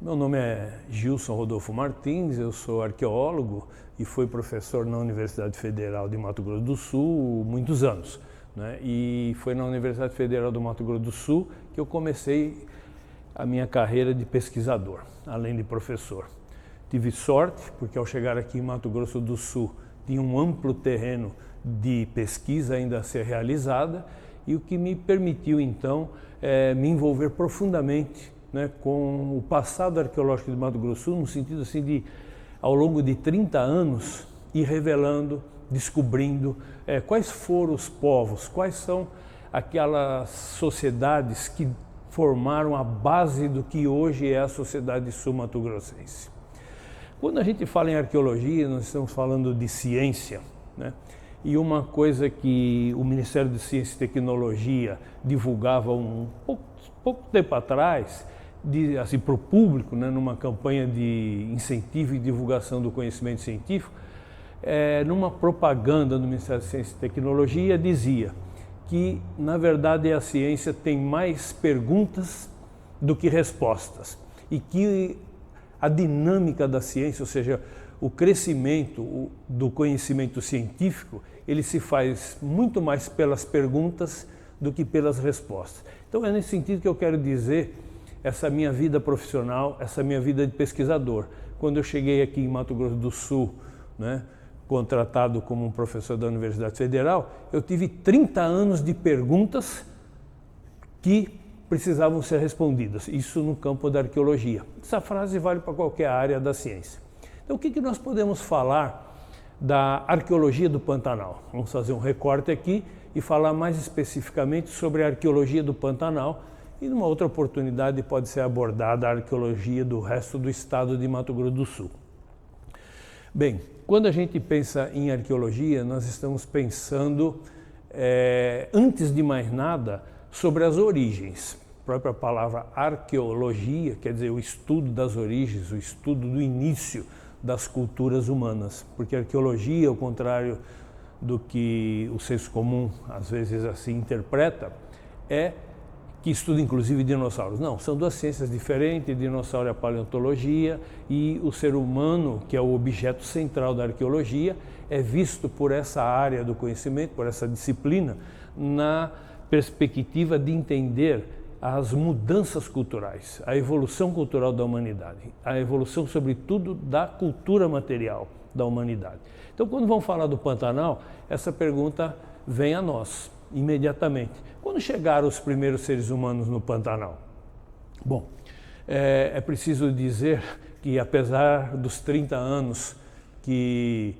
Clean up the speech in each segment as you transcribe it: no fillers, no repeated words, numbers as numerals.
Meu nome é Gilson Rodolfo Martins, eu sou arqueólogo e fui professor na Universidade Federal de Mato Grosso do Sul muitos anos, né? E foi na Universidade Federal do Mato Grosso do Sul que eu comecei a minha carreira de pesquisador, além de professor. Tive sorte, porque ao chegar aqui em Mato Grosso do Sul tinha um amplo terreno de pesquisa ainda a ser realizada, e o que me permitiu então me envolver profundamente, né, com o passado arqueológico de Mato Grosso do Sul, no sentido assim de, ao longo de 30 anos, ir revelando, descobrindo quais foram os povos, quais são aquelas sociedades que formaram a base do que hoje é a sociedade sul-mato-grossense. Quando a gente fala em arqueologia, nós estamos falando de ciência, né? E uma coisa que o Ministério de Ciência e Tecnologia divulgava pouco tempo atrás, assim, para o público, né, numa campanha de incentivo e divulgação do conhecimento científico, numa propaganda do Ministério de Ciência e Tecnologia, dizia que, na verdade, a ciência tem mais perguntas do que respostas, e que a dinâmica da ciência, ou seja, o crescimento do conhecimento científico, ele se faz muito mais pelas perguntas do que pelas respostas. Então é nesse sentido que eu quero dizer essa minha vida profissional, essa minha vida de pesquisador. Quando eu cheguei aqui em Mato Grosso do Sul, né, contratado como um professor da Universidade Federal, eu tive 30 anos de perguntas que precisavam ser respondidas, isso no campo da arqueologia. Essa frase vale para qualquer área da ciência. Então, o que nós podemos falar da arqueologia do Pantanal? Vamos fazer um recorte aqui e falar mais especificamente sobre a arqueologia do Pantanal, e numa outra oportunidade pode ser abordada a arqueologia do resto do estado de Mato Grosso do Sul. Bem, quando a gente pensa em arqueologia, nós estamos pensando, antes de mais nada, sobre as origens. A própria palavra arqueologia quer dizer o estudo das origens, o estudo do início das culturas humanas, porque a arqueologia, ao contrário do que o senso comum às vezes assim interpreta, que estuda inclusive dinossauros. Não, são duas ciências diferentes, dinossauro é a paleontologia, e o ser humano, que é o objeto central da arqueologia, é visto por essa área do conhecimento, por essa disciplina, na perspectiva de entender as mudanças culturais, a evolução cultural da humanidade, a evolução, sobretudo, da cultura material da humanidade. Então, quando vamos falar do Pantanal, essa pergunta vem a nós, imediatamente. Quando chegaram os primeiros seres humanos no Pantanal? Bom, é preciso dizer que, apesar dos 30 anos que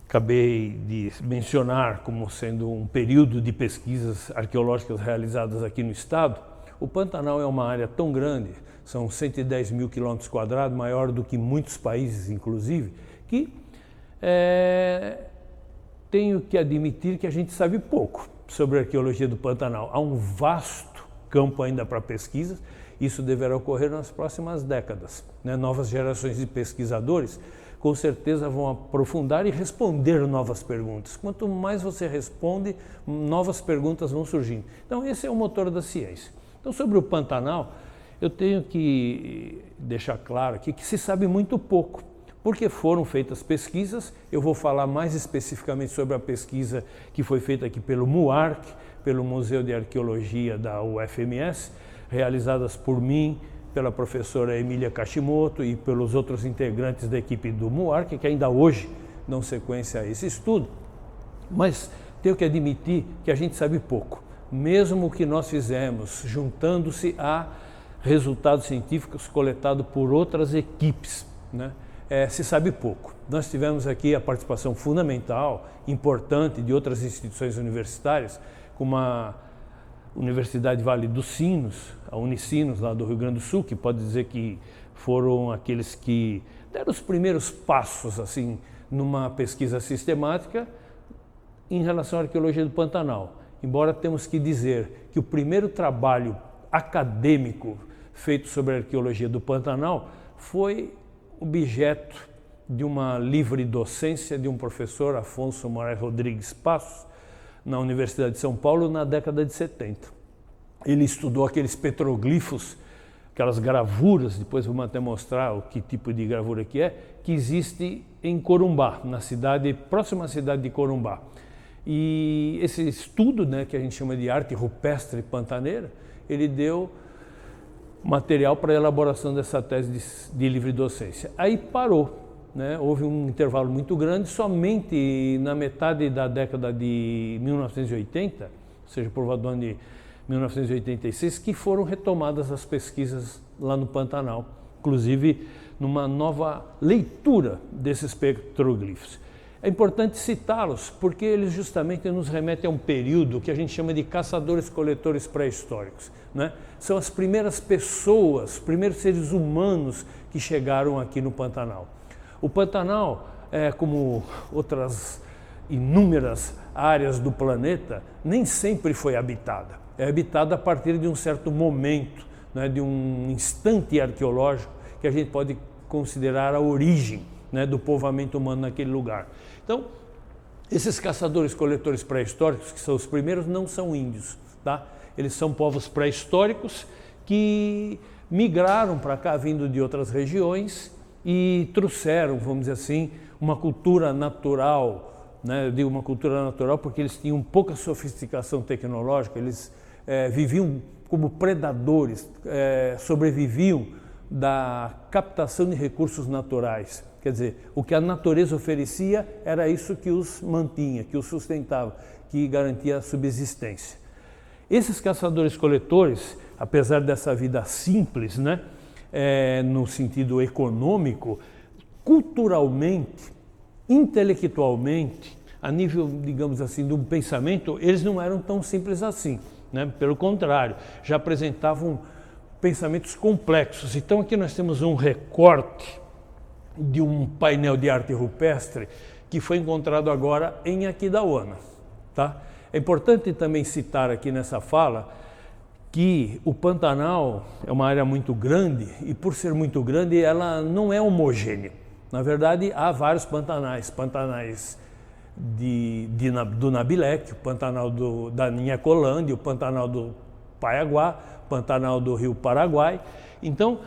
acabei de mencionar como sendo um período de pesquisas arqueológicas realizadas aqui no estado, o Pantanal é uma área tão grande, são 110 mil quilômetros quadrados, maior do que muitos países, inclusive, que tenho que admitir que a gente sabe pouco sobre a arqueologia do Pantanal. Há um vasto campo ainda para pesquisas, isso deverá ocorrer nas próximas décadas, né? Novas gerações de pesquisadores com certeza vão aprofundar e responder novas perguntas. Quanto mais você responde, novas perguntas vão surgindo. Então, esse é o motor da ciência. Então, sobre o Pantanal, eu tenho que deixar claro aqui que se sabe muito pouco, porque foram feitas pesquisas. Eu vou falar mais especificamente sobre a pesquisa que foi feita aqui pelo MUARC, pelo Museu de Arqueologia da UFMS, realizadas por mim, pela professora Emília Kashimoto e pelos outros integrantes da equipe do MUARC, que ainda hoje dão sequência a esse estudo. Mas tenho que admitir que a gente sabe pouco, mesmo o que nós fizemos, juntando-se a resultados científicos coletados por outras equipes, né? Se sabe pouco. Nós tivemos aqui a participação fundamental, importante, de outras instituições universitárias, como a Universidade Vale dos Sinos, a Unicinos, lá do Rio Grande do Sul, que pode dizer que foram aqueles que deram os primeiros passos assim, numa pesquisa sistemática em relação à arqueologia do Pantanal. Embora temos que dizer que o primeiro trabalho acadêmico feito sobre a arqueologia do Pantanal foi objeto de uma livre docência de um professor, Afonso Moraes Rodrigues Passos, na Universidade de São Paulo, na década de 70. Ele estudou aqueles petroglifos aquelas gravuras, depois vamos até mostrar o que tipo de gravura que existe em Corumbá, na cidade, próxima à cidade de Corumbá. E esse estudo, né, que a gente chama de arte rupestre pantaneira, ele deu material para a elaboração dessa tese de livre docência. Aí parou, né? Houve um intervalo muito grande, somente na metade da década de 1980, ou seja, por volta do ano de 1986, que foram retomadas as pesquisas lá no Pantanal, inclusive numa nova leitura desses petroglifos. É importante citá-los porque eles justamente nos remetem a um período que a gente chama de caçadores-coletores pré-históricos, né? São as primeiras pessoas, os primeiros seres humanos que chegaram aqui no Pantanal. O Pantanal, como outras inúmeras áreas do planeta, nem sempre foi habitada. É habitada a partir de um certo momento, né, de um instante arqueológico que a gente pode considerar a origem, né, do povoamento humano naquele lugar. Então, esses caçadores-coletores pré-históricos, que são os primeiros, não são índios, tá? Eles são povos pré-históricos que migraram para cá vindo de outras regiões e trouxeram, vamos dizer assim, uma cultura natural, né? Eu digo uma cultura natural porque eles tinham pouca sofisticação tecnológica, eles viviam como predadores, sobreviviam da captação de recursos naturais. Quer dizer, o que a natureza oferecia era isso que os mantinha, que os sustentava, que garantia a subsistência. Esses caçadores-coletores, apesar dessa vida simples, né, no sentido econômico, culturalmente, intelectualmente, a nível, digamos assim, do pensamento, eles não eram tão simples assim, né? Pelo contrário, já apresentavam pensamentos complexos. Então aqui nós temos um recorte de um painel de arte rupestre que foi encontrado agora em Aquidauana, tá? É importante também citar aqui nessa fala que o Pantanal é uma área muito grande e, por ser muito grande, ela não é homogênea. Na verdade, há vários pantanais do Nabilec, o Pantanal da Ninhacolândia, o Pantanal do Paiaguá, o Pantanal do Rio Paraguai. Então,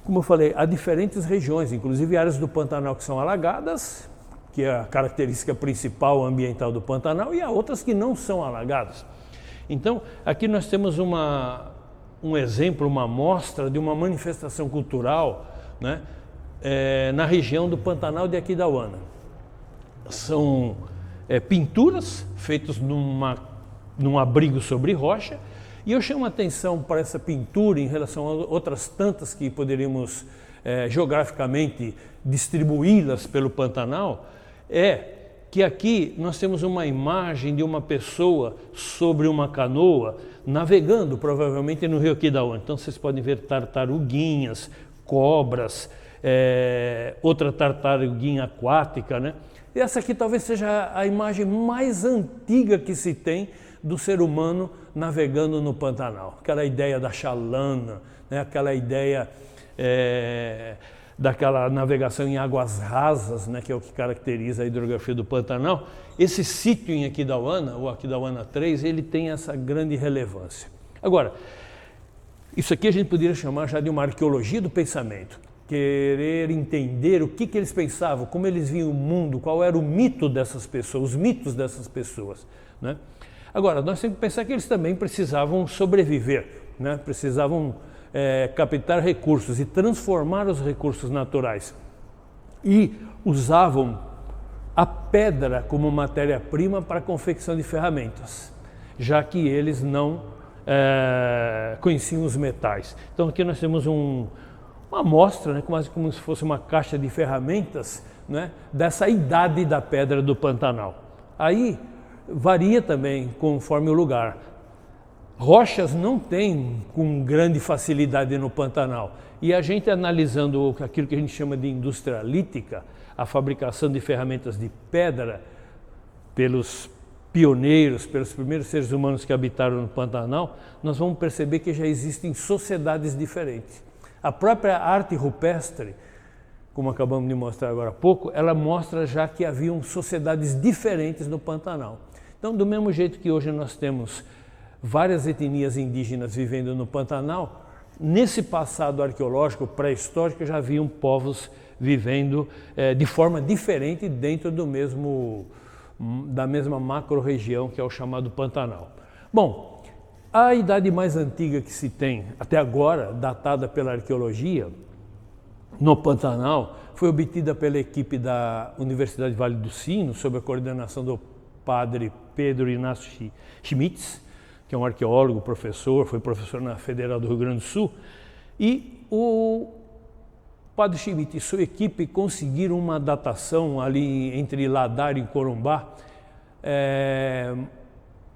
como eu falei, há diferentes regiões, inclusive áreas do Pantanal que são alagadas, que é a característica principal ambiental do Pantanal, e há outras que não são alagadas. Então, aqui nós temos um exemplo, uma amostra de uma manifestação cultural, né, na região do Pantanal de Aquidauana. São pinturas feitas num abrigo sobre rocha, e eu chamo a atenção para essa pintura em relação a outras tantas que poderíamos geograficamente distribuí-las pelo Pantanal, que aqui nós temos uma imagem de uma pessoa sobre uma canoa navegando provavelmente no rio Aquidauana. Então vocês podem ver tartaruguinhas, cobras, outra tartaruguinha aquática, né? E essa aqui talvez seja a imagem mais antiga que se tem do ser humano navegando no Pantanal. Aquela ideia da chalana, né? Aquela ideia daquela navegação em águas rasas, né? Que é o que caracteriza a hidrografia do Pantanal. Esse sítio em Aquidauana, o Aquidauana 3, ele tem essa grande relevância. Agora, isso aqui a gente poderia chamar já de uma arqueologia do pensamento. Querer entender o que eles pensavam, como eles viam o mundo, qual era o mito dessas pessoas, os mitos dessas pessoas, né? Agora, nós temos que pensar que eles também precisavam sobreviver, né? Precisavam captar recursos e transformar os recursos naturais. E usavam a pedra como matéria-prima para a confecção de ferramentas, já que eles não conheciam os metais. Então aqui nós temos uma amostra, né, quase como se fosse uma caixa de ferramentas, né, dessa idade da pedra do Pantanal. Aí varia também conforme o lugar. Rochas não tem com grande facilidade no Pantanal. E a gente analisando aquilo que a gente chama de indústria lítica, a fabricação de ferramentas de pedra pelos pioneiros, pelos primeiros seres humanos que habitaram no Pantanal, nós vamos perceber que já existem sociedades diferentes. A própria arte rupestre, como acabamos de mostrar agora há pouco, ela mostra já que haviam sociedades diferentes no Pantanal. Então, do mesmo jeito que hoje nós temos várias etnias indígenas vivendo no Pantanal, nesse passado arqueológico pré-histórico já haviam povos vivendo de forma diferente dentro da mesma macro-região que é o chamado Pantanal. Bom, a idade mais antiga que se tem até agora, datada pela arqueologia, no Pantanal, foi obtida pela equipe da Universidade Vale do Sino, sob a coordenação do padre Pedro Inácio Schmitz, que é um arqueólogo, professor, foi professor na Federal do Rio Grande do Sul, e o padre Schmitz e sua equipe conseguiram uma datação ali entre Ladário e Corumbá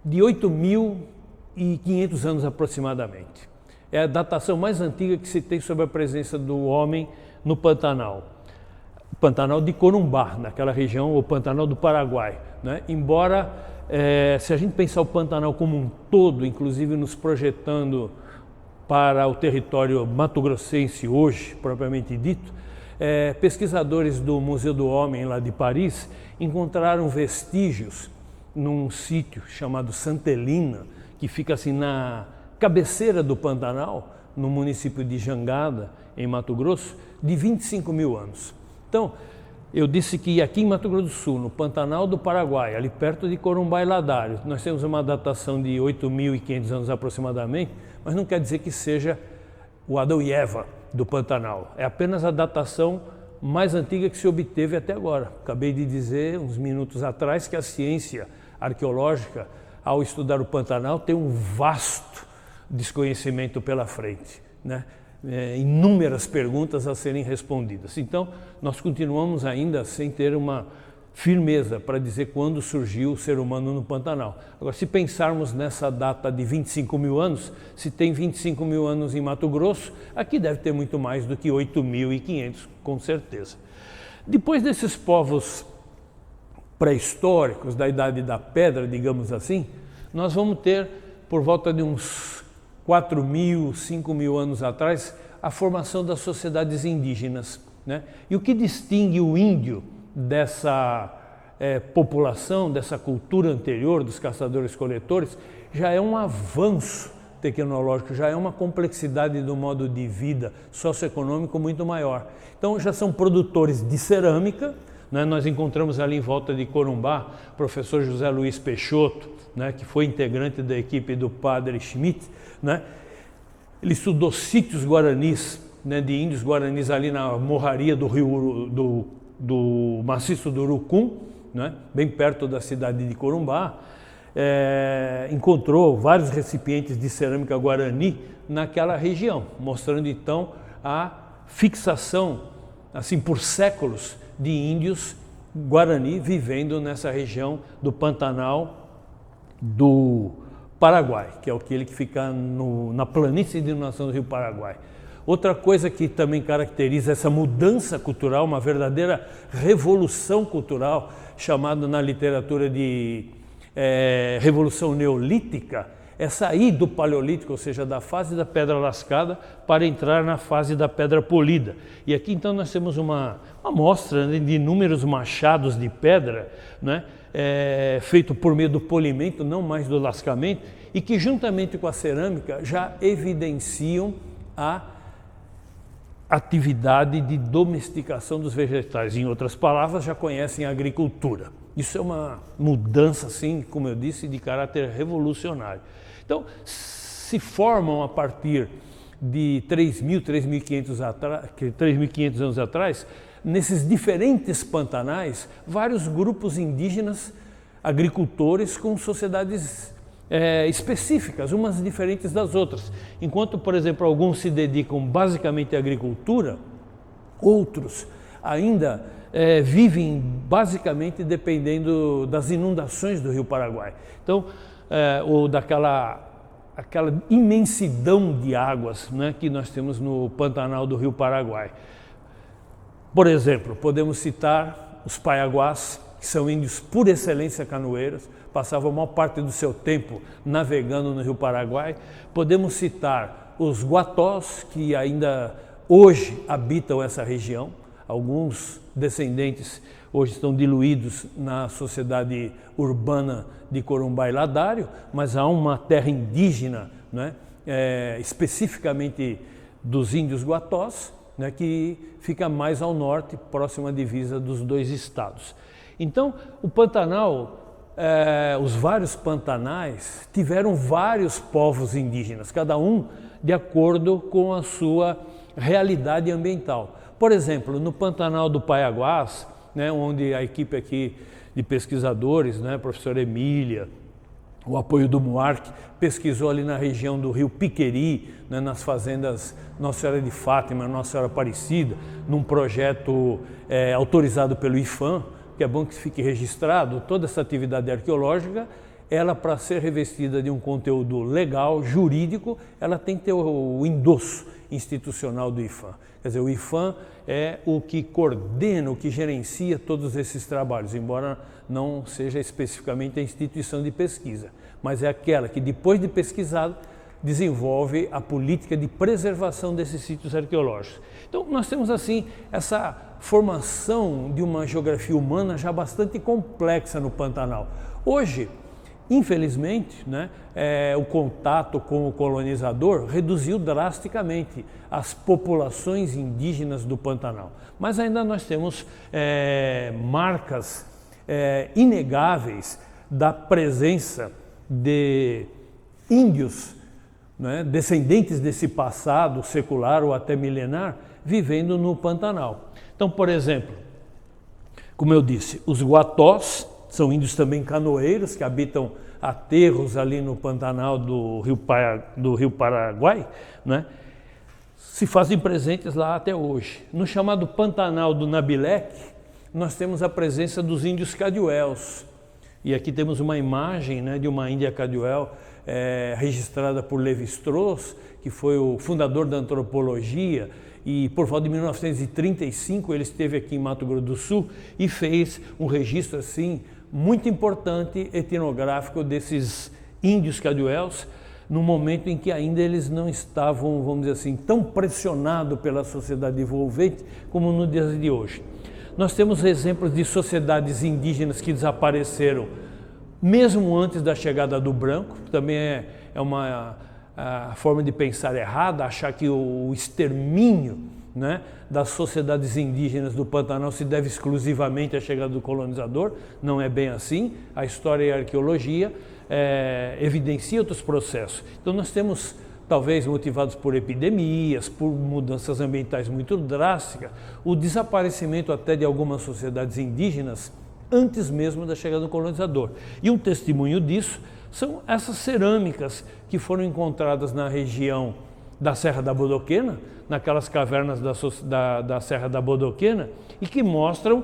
de 8.500 anos aproximadamente. É a datação mais antiga que se tem sobre a presença do homem no Pantanal. O Pantanal de Corumbá, naquela região, o Pantanal do Paraguai, né? Embora, se a gente pensar o Pantanal como um todo, inclusive nos projetando para o território mato-grossense hoje, propriamente dito, pesquisadores do Museu do Homem, lá de Paris, encontraram vestígios num sítio chamado Santa Helena, que fica assim na cabeceira do Pantanal, no município de Jangada, em Mato Grosso, de 25 mil anos. Então, eu disse que aqui em Mato Grosso do Sul, no Pantanal do Paraguai, ali perto de Corumbá e Ladário, nós temos uma datação de 8.500 anos aproximadamente, mas não quer dizer que seja o Adão e Eva do Pantanal. É apenas a datação mais antiga que se obteve até agora. Acabei de dizer, uns minutos atrás, que a ciência arqueológica, ao estudar o Pantanal, tem um vasto desconhecimento pela frente, né? Inúmeras perguntas a serem respondidas. Então, nós continuamos ainda sem ter uma firmeza para dizer quando surgiu o ser humano no Pantanal. Agora, se pensarmos nessa data de 25 mil anos, se tem 25 mil anos em Mato Grosso, aqui deve ter muito mais do que 8.500, com certeza. Depois desses povos pré-históricos, da Idade da Pedra, digamos assim, nós vamos ter, por volta de uns 4.000, 5.000 anos atrás, a formação das sociedades indígenas, né? E o que distingue o índio dessa população, dessa cultura anterior dos caçadores-coletores, já é um avanço tecnológico, já é uma complexidade do modo de vida socioeconômico muito maior. Então já são produtores de cerâmica, né? Nós encontramos ali em volta de Corumbá o professor José Luiz Peixoto, né, que foi integrante da equipe do padre Schmidt, né? Ele estudou sítios guaranis, né, de índios guaranis ali na morraria do rio do maciço do Urucum, né, bem perto da cidade de Corumbá. Encontrou vários recipientes de cerâmica guarani naquela região, mostrando então a fixação, assim por séculos, de índios guarani vivendo nessa região do Pantanal do Paraguai, que é aquele que fica na planície de inundação do rio Paraguai. Outra coisa que também caracteriza essa mudança cultural, uma verdadeira revolução cultural, chamada na literatura de revolução neolítica, é sair do paleolítico, ou seja, da fase da pedra lascada, para entrar na fase da pedra polida. E aqui então nós temos uma amostra, né, de inúmeros machados de pedra, né, feito por meio do polimento, não mais do lascamento, e que juntamente com a cerâmica já evidenciam a atividade de domesticação dos vegetais. Em outras palavras, já conhecem a agricultura. Isso é uma mudança, assim, como eu disse, de caráter revolucionário. Então, se formam a partir de 3.500 anos atrás, nesses diferentes pantanais, vários grupos indígenas, agricultores com sociedades específicas, umas diferentes das outras. Enquanto, por exemplo, alguns se dedicam basicamente à agricultura, outros ainda vivem basicamente dependendo das inundações do rio Paraguai. Então, ou aquela imensidão de águas, né, que nós temos no Pantanal do rio Paraguai. Por exemplo, podemos citar os paiaguás, que são índios por excelência canoeiros, passavam a maior parte do seu tempo navegando no rio Paraguai. Podemos citar os guatós, que ainda hoje habitam essa região. Alguns descendentes hoje estão diluídos na sociedade urbana de Corumbá e Ladário, mas há uma terra indígena, né, especificamente dos índios Guatós, né, que fica mais ao norte, próximo à divisa dos dois estados. Então, o Pantanal, os vários pantanais tiveram vários povos indígenas, cada um de acordo com a sua realidade ambiental. Por exemplo, no Pantanal do Paiaguás, né, onde a equipe aqui de pesquisadores, né, a professora Emília, o apoio do MUARC, pesquisou ali na região do rio Piqueri, né, nas fazendas Nossa Senhora de Fátima, Nossa Senhora Aparecida, num projeto autorizado pelo IFAM, que é bom que fique registrado, toda essa atividade arqueológica, ela, para ser revestida de um conteúdo legal, jurídico, ela tem que ter o endosso institucional do IFAM. Quer dizer, o IFAM é o que coordena, o que gerencia todos esses trabalhos, embora não seja especificamente a instituição de pesquisa, mas é aquela que, depois de pesquisado, desenvolve a política de preservação desses sítios arqueológicos. Então, nós temos, assim, essa formação de uma geografia humana já bastante complexa no Pantanal. Hoje, infelizmente, né, o contato com o colonizador reduziu drasticamente as populações indígenas do Pantanal. Mas ainda nós temos marcas inegáveis da presença de índios, né, descendentes desse passado secular ou até milenar, vivendo no Pantanal. Então, por exemplo, como eu disse, os Guatós são índios também canoeiros que habitam aterros ali no Pantanal do Rio Paraguai, né? Se fazem presentes lá até hoje. No chamado Pantanal do Nabilec, nós temos a presença dos índios Caduéus. E aqui temos uma imagem, né, de uma índia Caduel registrada por Levi-Strauss, que foi o fundador da antropologia, e por volta de 1935 ele esteve aqui em Mato Grosso do Sul e fez um registro assim muito importante etnográfico desses índios Caduéus, no momento em que ainda eles não estavam, vamos dizer assim, tão pressionados pela sociedade envolvente como no dia de hoje. Nós temos exemplos de sociedades indígenas que desapareceram mesmo antes da chegada do branco. Também é uma forma de pensar errada, achar que o extermínio, né, das sociedades indígenas do Pantanal se deve exclusivamente à chegada do colonizador. Não é bem assim. A história e a arqueologia evidenciam outros processos. Então nós temos, talvez motivados por epidemias, por mudanças ambientais muito drásticas, o desaparecimento até de algumas sociedades indígenas antes mesmo da chegada do colonizador. E um testemunho disso são essas cerâmicas que foram encontradas na região da Serra da Bodoquena, naquelas cavernas da Serra da Bodoquena, e que mostram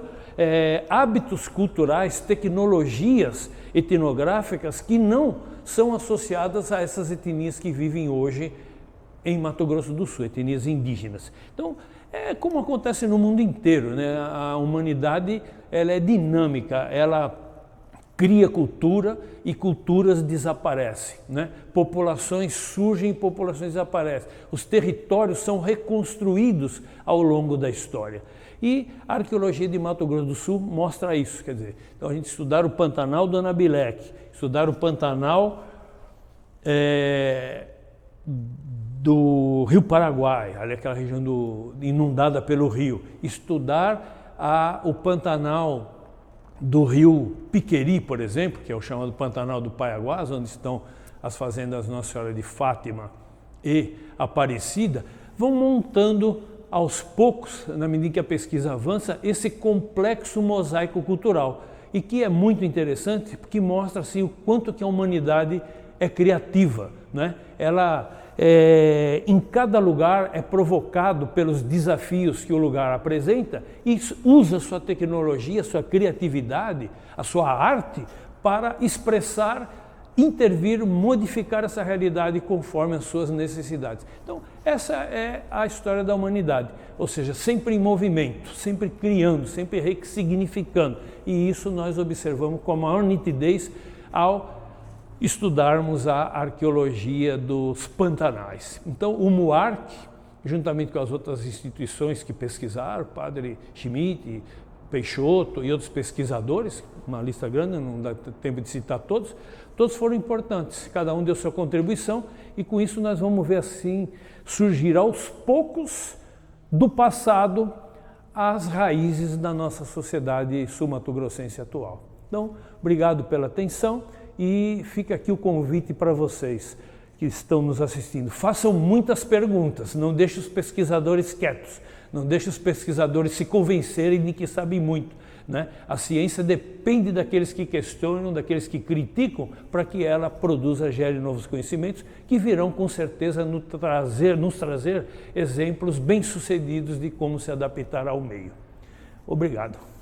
hábitos culturais, tecnologias etnográficas que não são associadas a essas etnias que vivem hoje em Mato Grosso do Sul, etnias indígenas. Então, é como acontece no mundo inteiro, né? A humanidade, ela é dinâmica, ela cria cultura e culturas desaparecem, né? Populações surgem e populações desaparecem. Os territórios são reconstruídos ao longo da história. E a arqueologia de Mato Grosso do Sul mostra isso, quer dizer, então a gente estudar o Pantanal do Anabilec, estudar o Pantanal do Rio Paraguai, ali aquela região inundada pelo rio, estudar o Pantanal do rio Piqueri, por exemplo, que é o chamado Pantanal do Paiaguás, onde estão as fazendas Nossa Senhora de Fátima e Aparecida, vão montando aos poucos, na medida que a pesquisa avança, esse complexo mosaico cultural, e que é muito interessante porque mostra assim, o quanto que a humanidade é criativa, né? Ela em cada lugar é provocado pelos desafios que o lugar apresenta e usa sua tecnologia, sua criatividade, a sua arte para expressar, intervir, modificar essa realidade conforme as suas necessidades. Então, essa é a história da humanidade, ou seja, sempre em movimento, sempre criando, sempre ressignificando. E isso nós observamos com a maior nitidez ao estudarmos a arqueologia dos Pantanais. Então, o MUARC, juntamente com as outras instituições que pesquisaram, Padre Schmidt, Peixoto e outros pesquisadores, uma lista grande, não dá tempo de citar todos, todos foram importantes, cada um deu sua contribuição e com isso nós vamos ver assim surgir aos poucos do passado as raízes da nossa sociedade sul-mato-grossense atual. Então, obrigado pela atenção e fica aqui o convite para vocês que estão nos assistindo. Façam muitas perguntas, não deixem os pesquisadores quietos, não deixem os pesquisadores se convencerem de que sabem muito, né? A ciência depende daqueles que questionam, daqueles que criticam, para que ela produza, gere novos conhecimentos que virão com certeza nos trazer exemplos bem-sucedidos de como se adaptar ao meio. Obrigado.